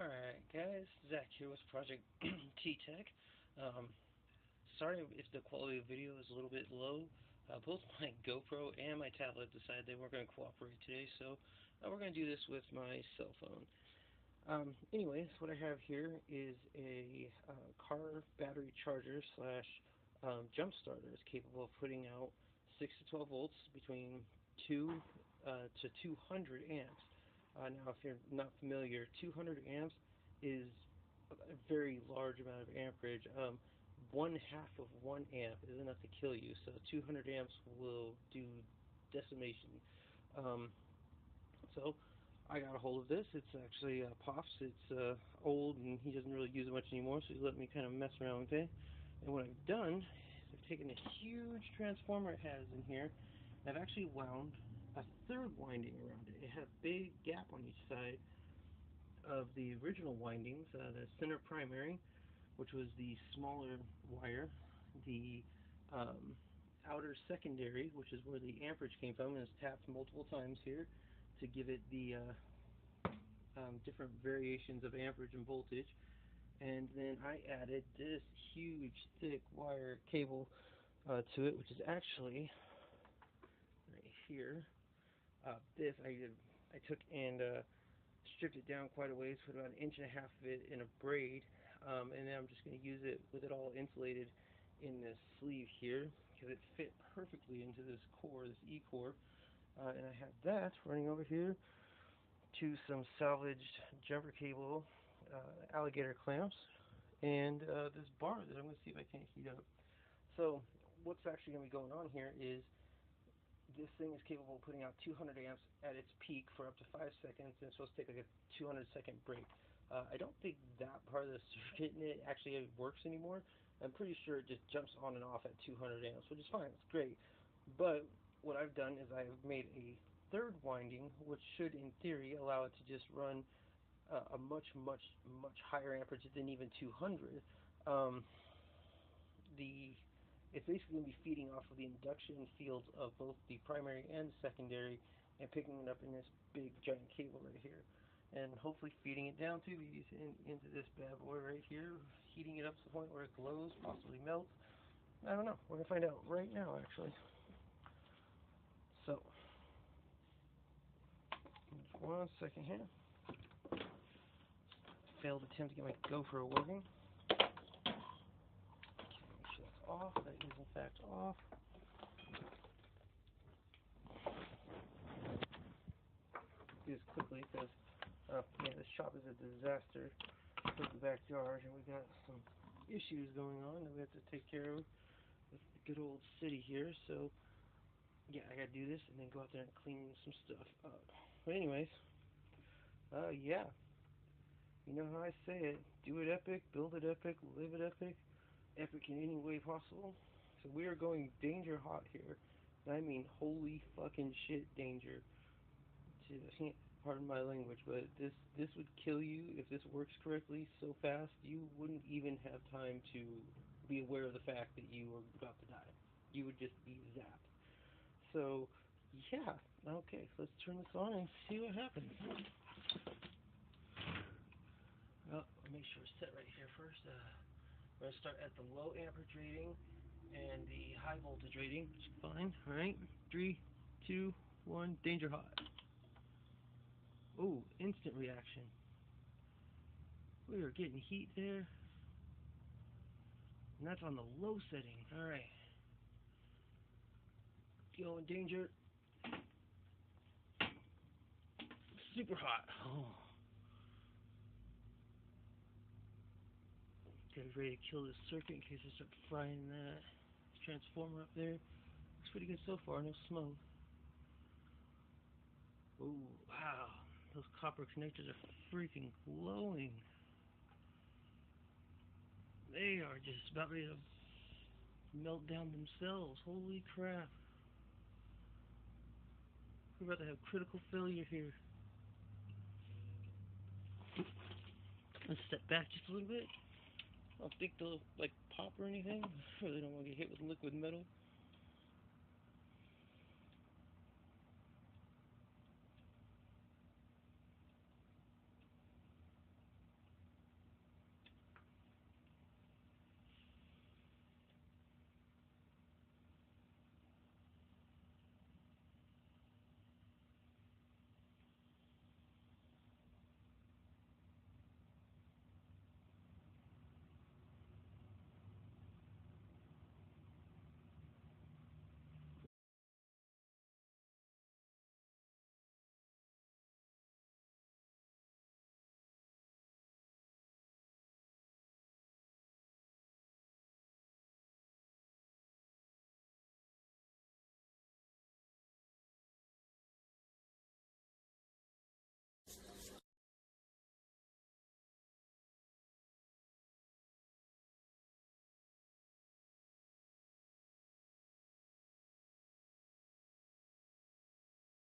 Alright guys, Zach here with Project T-Tech. Sorry if the quality of video is a little bit low. Both my GoPro and my tablet decided they weren't going to cooperate today, so we're going to do this with my cell phone. Anyways, what I have here is a car battery charger slash jump starter. It's capable of putting out 6 to 12 volts between 2 to 200 amps. Now, if you're not familiar, 200 amps is a very large amount of amperage. 1/2 of 1 amp is enough to kill you, so 200 amps will do decimation. So I got a hold of this. It's actually Pops. It's old and he doesn't really use it much anymore, so he let me kind of mess around with it. And what I've done is I've taken a huge transformer it has in here. I've actually wound a third winding around it. It had a big gap on each side of the original windings, the center primary, which was the smaller wire, the outer secondary, which is where the amperage came from, and it's tapped multiple times here to give it the different variations of amperage and voltage. And then I added this huge thick wire cable to it, which is actually right here. This I took and stripped it down quite a ways, put about 1.5 inches of it in a braid, and then I'm just going to use it with it all insulated in this sleeve here because it fit perfectly into this core, this E-core. And I have that running over here to some salvaged jumper cable, alligator clamps, and this bar that I'm going to see if I can't heat up. So what's actually going to be going on here is this thing is capable of putting out 200 amps at its peak for up to 5 seconds, and it's supposed to take like a 200-second break. I don't think that part of the circuit in it actually works anymore. I'm pretty sure it just jumps on and off at 200 amps, which is fine. It's great. But what I've done is I've made a third winding, which should, in theory, allow it to just run a much higher amperage than even 200. It's basically going to be feeding off of the induction fields of both the primary and the secondary and picking it up in this big giant cable right here. And hopefully feeding it down to these into this bad boy right here, heating it up to the point where it glows, possibly melts. I don't know. We're going to find out right now, actually. So, just 1 second here. Failed attempt to get my GoPro working. Make sure that's off. That is in fact off. Do this quickly because yeah, this shop is a disaster for the backyard, and we got some issues going on that we have to take care of with the good old city here. So yeah, I gotta do this and then go out there and clean some stuff up. But anyways, yeah, you know how I say it: do it epic, build it epic, live it epic. Epic in any way possible. So we are going danger hot here. And I mean holy fucking shit danger. Pardon my language, but this would kill you if this works correctly so fast. You wouldn't even have time to be aware of the fact that you were about to die. You would just be zapped. So yeah, okay, so let's turn this on and see what happens. Well, I'll make sure it's set right here first. We're going to start at the low amperage rating and the high voltage rating, which is fine. Alright, 3, 2, 1, danger hot. Oh, instant reaction. We are getting heat there. And that's on the low setting. Alright. Going danger. Super hot. Oh. Get ready to kill this circuit in case I start frying that transformer up there. Looks pretty good so far, no smoke. Oh, wow. Those copper connectors are freaking glowing. They are just about ready to melt down themselves. Holy crap. We're about to have critical failure here. Let's step back just a little bit. I don't think they'll like pop or anything. I really don't want to get hit with liquid metal.